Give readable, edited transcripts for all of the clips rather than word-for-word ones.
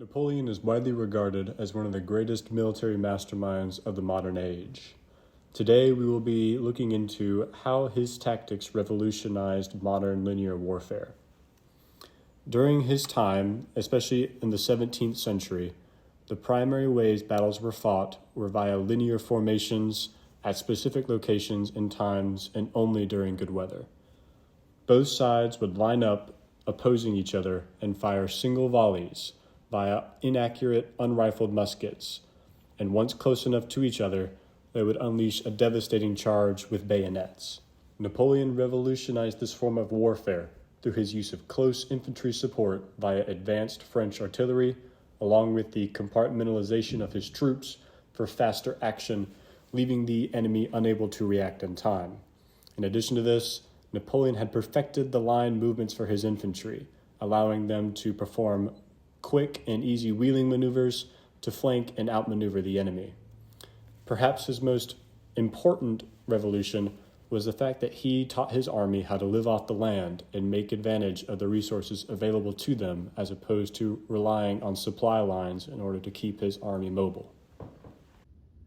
Napoleon is widely regarded as one of the greatest military masterminds of the modern age. Today we will be looking into how his tactics revolutionized modern linear warfare. During his time, especially in the 17th century, the primary ways battles were fought were via linear formations at specific locations and times and only during good weather. Both sides would line up opposing each other and fire single volleys via inaccurate, unrifled muskets, and once close enough to each other, they would unleash a devastating charge with bayonets. Napoleon revolutionized this form of warfare through his use of close infantry support via advanced French artillery, along with the compartmentalization of his troops for faster action, leaving the enemy unable to react in time. In addition to this, Napoleon had perfected the line movements for his infantry, allowing them to perform quick and easy wheeling maneuvers to flank and outmaneuver the enemy. Perhaps his most important revolution was the fact that he taught his army how to live off the land and make advantage of the resources available to them, as opposed to relying on supply lines in order to keep his army mobile.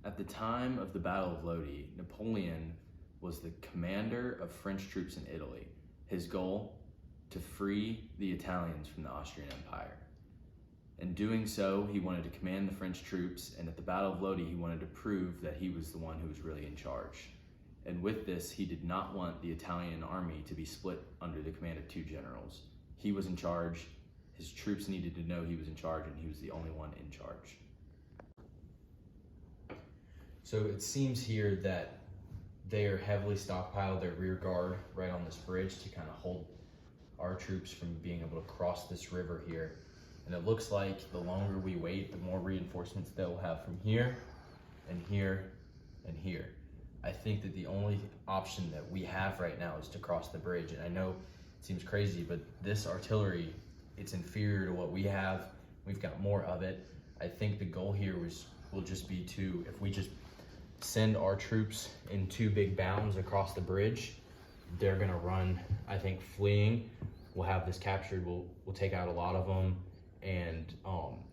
At the time of the Battle of Lodi, Napoleon was the commander of French troops in Italy. His goal, to free the Italians from the Austrian Empire. In doing so, he wanted to command the French troops, and at the Battle of Lodi, he wanted to prove that he was the one who was really in charge. And with this, he did not want the Italian army to be split under the command of two generals. He was in charge, his troops needed to know he was in charge, and he was the only one in charge. So it seems here that they are heavily stockpiled their rear guard right on this bridge to kind of hold our troops from being able to cross this river here. And it looks like the longer we wait, the more reinforcements they'll have from here and here and here. I think that the only option that we have right now is to cross the bridge. And I know it seems crazy, but this artillery, it's inferior to what we have. We've got more of it. I think the goal here will just be to, if we just send our troops in two big bounds across the bridge, they're gonna run, I think, fleeing. We'll have this captured, we'll take out a lot of them. And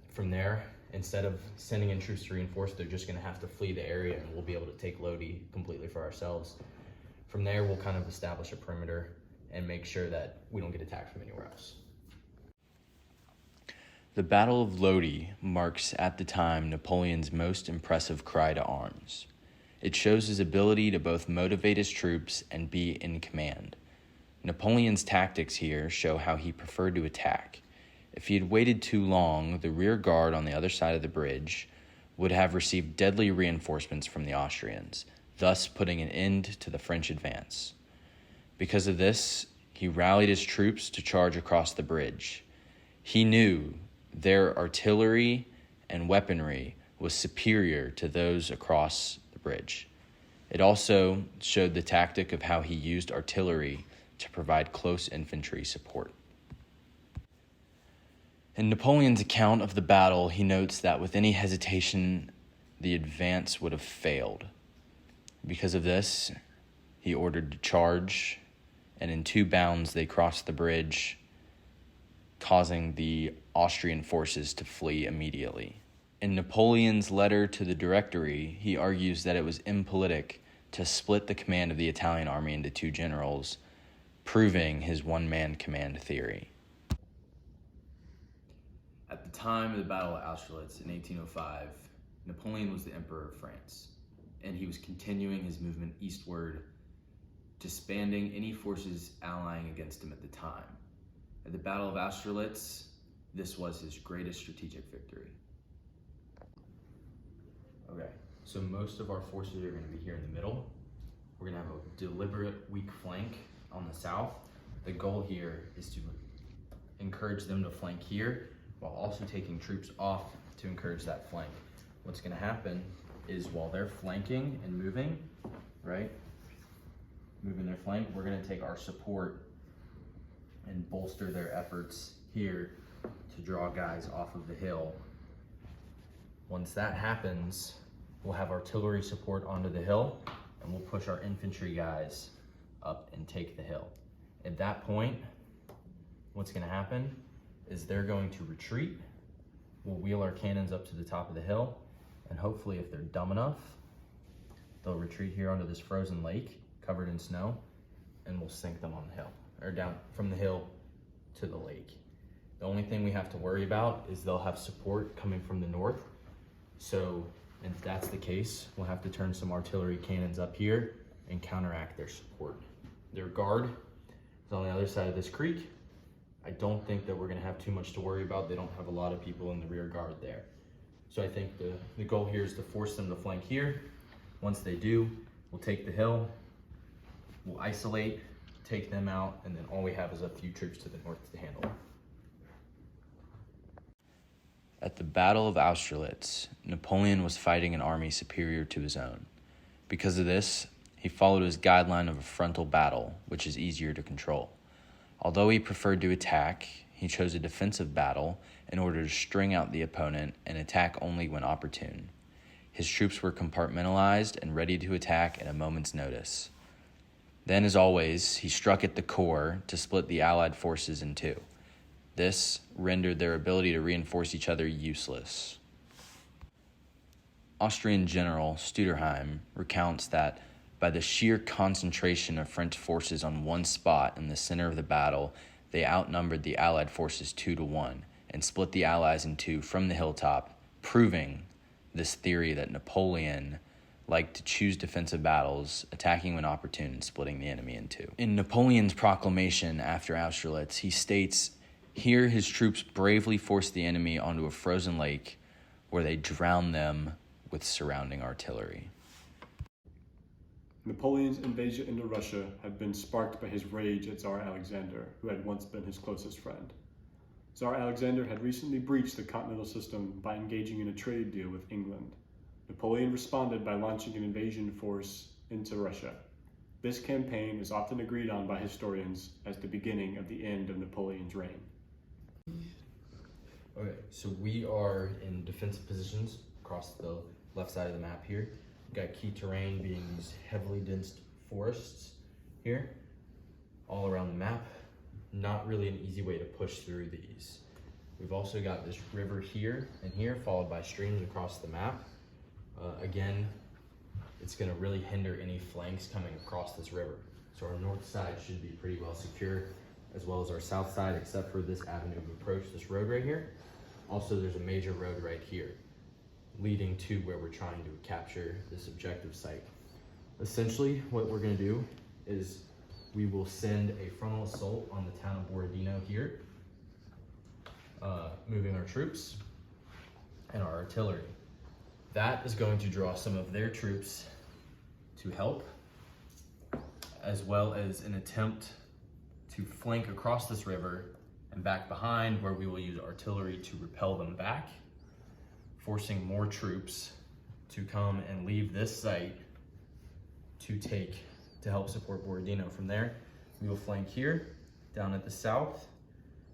from there, instead of sending in troops to reinforce, they're just gonna have to flee the area, and we'll be able to take Lodi completely for ourselves. From there, we'll kind of establish a perimeter and make sure that we don't get attacked from anywhere else. The Battle of Lodi marks at the time Napoleon's most impressive cry to arms. It shows his ability to both motivate his troops and be in command. Napoleon's tactics here show how he preferred to attack. If he had waited too long, the rear guard on the other side of the bridge would have received deadly reinforcements from the Austrians, thus putting an end to the French advance. Because of this, he rallied his troops to charge across the bridge. He knew their artillery and weaponry was superior to those across the bridge. It also showed the tactic of how he used artillery to provide close infantry support. In Napoleon's account of the battle, he notes that with any hesitation, the advance would have failed. Because of this, he ordered to charge, and in two bounds they crossed the bridge, causing the Austrian forces to flee immediately. In Napoleon's letter to the Directory, he argues that it was impolitic to split the command of the Italian army into two generals, proving his one-man command theory. At the time of the Battle of Austerlitz in 1805, Napoleon was the Emperor of France, and he was continuing his movement eastward, disbanding any forces allying against him at the time. At the Battle of Austerlitz, this was his greatest strategic victory. Okay, so most of our forces are going to be here in the middle. We're going to have a deliberate weak flank on the south. The goal here is to encourage them to flank here, while also taking troops off to encourage that flank. What's gonna happen is while they're flanking and moving, right? Moving their flank, we're gonna take our support and bolster their efforts here to draw guys off of the hill. Once that happens, we'll have artillery support onto the hill, and we'll push our infantry guys up and take the hill. At that point, what's gonna happen is they're going to retreat we'll wheel our cannons up to the top of the hill, and hopefully if they're dumb enough, they'll retreat here onto this frozen lake covered in snow, and we'll sink them on the hill, or down from the hill to the lake. The only thing we have to worry about is they'll have support coming from the north. So if that's the case, we'll have to turn some artillery cannons up here and counteract their support. Their guard is on the other side of this creek. I don't think that we're gonna have too much to worry about. They don't have a lot of people in the rear guard there. So I think the goal here is to force them to flank here. Once they do, we'll take the hill, we'll isolate, take them out, and then all we have is a few troops to the north to handle. At the Battle of Austerlitz, Napoleon was fighting an army superior to his own. Because of this, he followed his guideline of a frontal battle, which is easier to control. Although he preferred to attack, he chose a defensive battle in order to string out the opponent and attack only when opportune. His troops were compartmentalized and ready to attack at a moment's notice. Then, as always, he struck at the core to split the Allied forces in two. This rendered their ability to reinforce each other useless. Austrian General Studerheim recounts that by the sheer concentration of French forces on one spot in the center of the battle, they outnumbered the Allied forces 2-1 and split the Allies in two from the hilltop, proving this theory that Napoleon liked to choose defensive battles, attacking when opportune and splitting the enemy in two. In Napoleon's proclamation after Austerlitz, he states, "Here his troops bravely forced the enemy onto a frozen lake where they drowned them with surrounding artillery." Napoleon's invasion into Russia had been sparked by his rage at Tsar Alexander, who had once been his closest friend. Tsar Alexander had recently breached the continental system by engaging in a trade deal with England. Napoleon responded by launching an invasion force into Russia. This campaign is often agreed on by historians as the beginning of the end of Napoleon's reign. Okay, so we are in defensive positions across the left side of the map here. We've got key terrain being these heavily dense forests here, all around the map. Not really an easy way to push through these. We've also got this river here and here, followed by streams across the map. Again, it's gonna really hinder any flanks coming across this river. So our north side should be pretty well secure, as well as our south side, except for this avenue of approach, this road right here. Also, there's a major road right here, leading to where we're trying to capture this objective site. Essentially, what we're gonna do is we will send a frontal assault on the town of Borodino here, moving our troops and our artillery. That is going to draw some of their troops to help, as well as an attempt to flank across this river and back behind, where we will use artillery to repel them back, forcing more troops to come and leave this site to help support Borodino. From there, we will flank here, down at the south,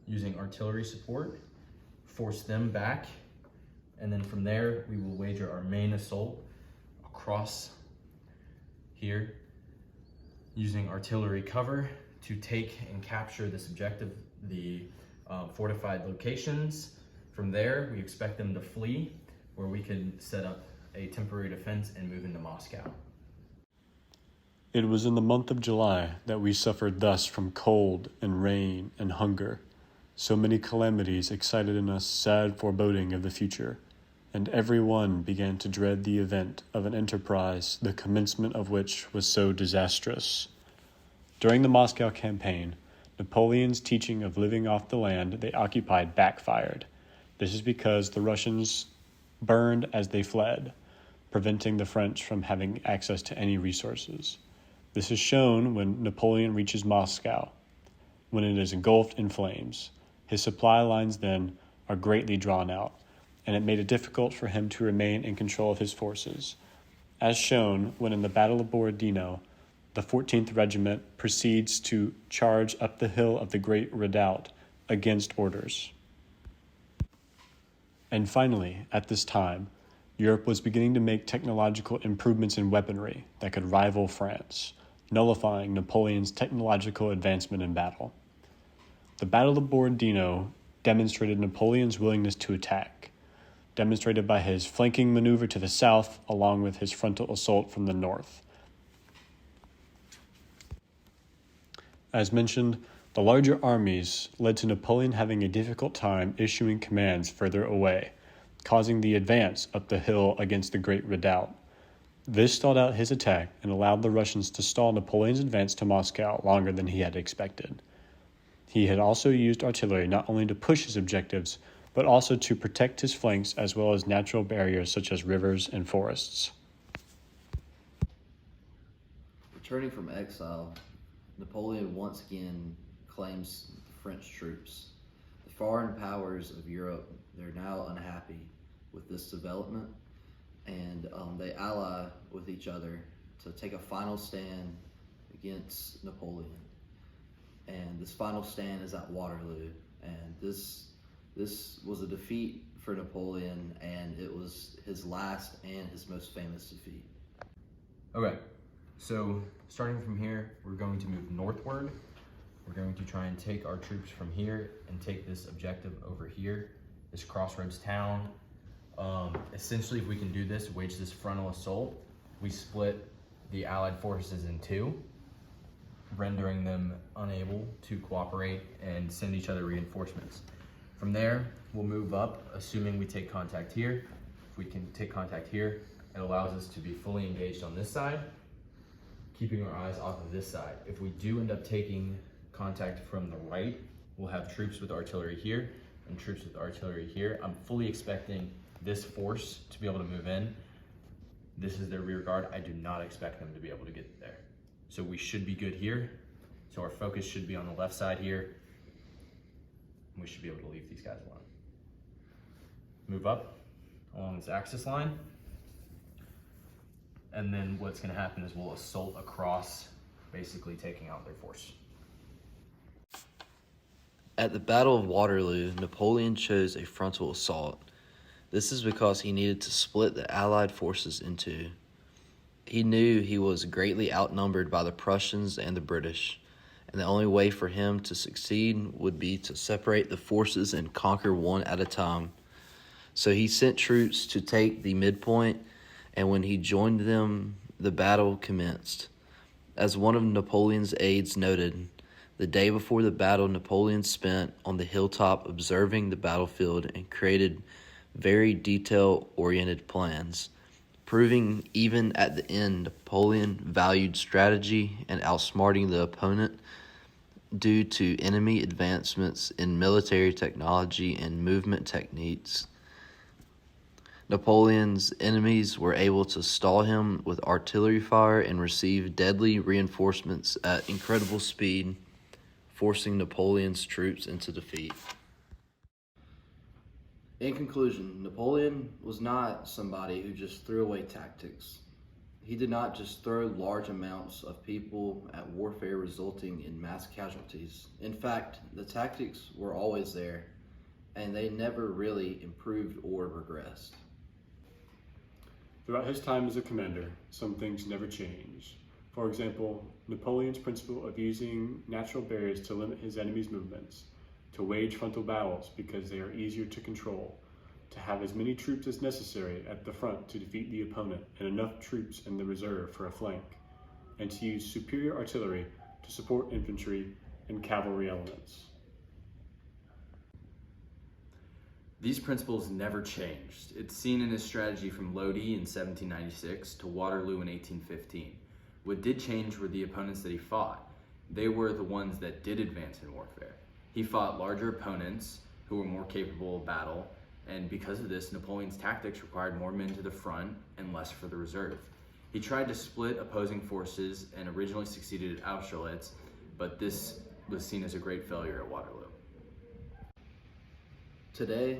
using artillery support, force them back, and then from there, we will wager our main assault across here, using artillery cover to take and capture this objective, the fortified locations. From there, we expect them to flee, where we can set up a temporary defense and move into Moscow. It was in the month of July that we suffered thus from cold and rain and hunger. So many calamities excited in us sad foreboding of the future, and every one began to dread the event of an enterprise, the commencement of which was so disastrous. During the Moscow campaign, Napoleon's teaching of living off the land they occupied backfired. This is because the Russians burned as they fled, preventing the French from having access to any resources. This is shown when Napoleon reaches Moscow, when it is engulfed in flames. His supply lines then are greatly drawn out, and it made it difficult for him to remain in control of his forces, as shown when in the Battle of Borodino, the 14th Regiment proceeds to charge up the hill of the Great Redoubt against orders. And finally, at this time, Europe was beginning to make technological improvements in weaponry that could rival France, nullifying Napoleon's technological advancement in battle. The Battle of Borodino demonstrated Napoleon's willingness to attack. demonstrated by his flanking maneuver to the south, along with his frontal assault from the north. As mentioned, the larger armies led to Napoleon having a difficult time issuing commands further away, causing the advance up the hill against the Great Redoubt. This stalled out his attack and allowed the Russians to stall Napoleon's advance to Moscow longer than he had expected. He had also used artillery not only to push his objectives, but also to protect his flanks as well as natural barriers such as rivers and forests. Returning from exile, Napoleon once again claims the French troops. The foreign powers of Europe, they're now unhappy with this development, and they ally with each other to take a final stand against Napoleon. And this final stand is at Waterloo, and this was a defeat for Napoleon, and it was his last and his most famous defeat. Okay, so starting from here, we're going to move northward. We're going to try and take our troops from here and take this objective over here, this crossroads town. Essentially, if we can do this, wage this frontal assault, we split the Allied forces in two, rendering them unable to cooperate and send each other reinforcements. From there, we'll move up, assuming we take contact here. If we can take contact here, it allows us to be fully engaged on this side, keeping our eyes off of this side. If we do end up taking contact from the right, we'll have troops with artillery here and troops with artillery here. I'm fully expecting this force to be able to move in. This is their rear guard. I do not expect them to be able to get there. So we should be good here. So our focus should be on the left side here. We should be able to leave these guys alone. Move up along this axis line. And then what's gonna happen is we'll assault across, basically taking out their force. At the Battle of Waterloo, Napoleon chose a frontal assault. This is because he needed to split the Allied forces in two. He knew he was greatly outnumbered by the Prussians and the British, and the only way for him to succeed would be to separate the forces and conquer one at a time. So he sent troops to take the midpoint, and when he joined them, the battle commenced. As one of Napoleon's aides noted, the day before the battle, Napoleon spent on the hilltop observing the battlefield and created very detail-oriented plans, proving even at the end Napoleon valued strategy and outsmarting the opponent due to enemy advancements in military technology and movement techniques. Napoleon's enemies were able to stall him with artillery fire and receive deadly reinforcements at incredible speed, forcing Napoleon's troops into defeat. In conclusion, Napoleon was not somebody who just threw away tactics. He did not just throw large amounts of people at warfare resulting in mass casualties. In fact, the tactics were always there, and they never really improved or regressed. Throughout his time as a commander, some things never changed. For example, Napoleon's principle of using natural barriers to limit his enemy's movements, to wage frontal battles because they are easier to control, to have as many troops as necessary at the front to defeat the opponent and enough troops in the reserve for a flank, and to use superior artillery to support infantry and cavalry elements. These principles never changed. It's seen in his strategy from Lodi in 1796 to Waterloo in 1815. What did change were the opponents that he fought. They were the ones that did advance in warfare. He fought larger opponents who were more capable of battle, and because of this, Napoleon's tactics required more men to the front and less for the reserve. He tried to split opposing forces and originally succeeded at Austerlitz, but this was seen as a great failure at Waterloo. Today,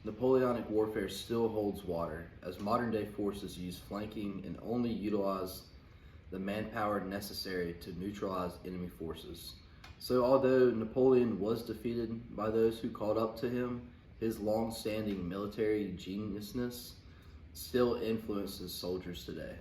Napoleonic warfare still holds water, as modern-day forces use flanking and only utilize the manpower necessary to neutralize enemy forces. So although Napoleon was defeated by those who caught up to him, his long-standing military geniusness still influences soldiers today.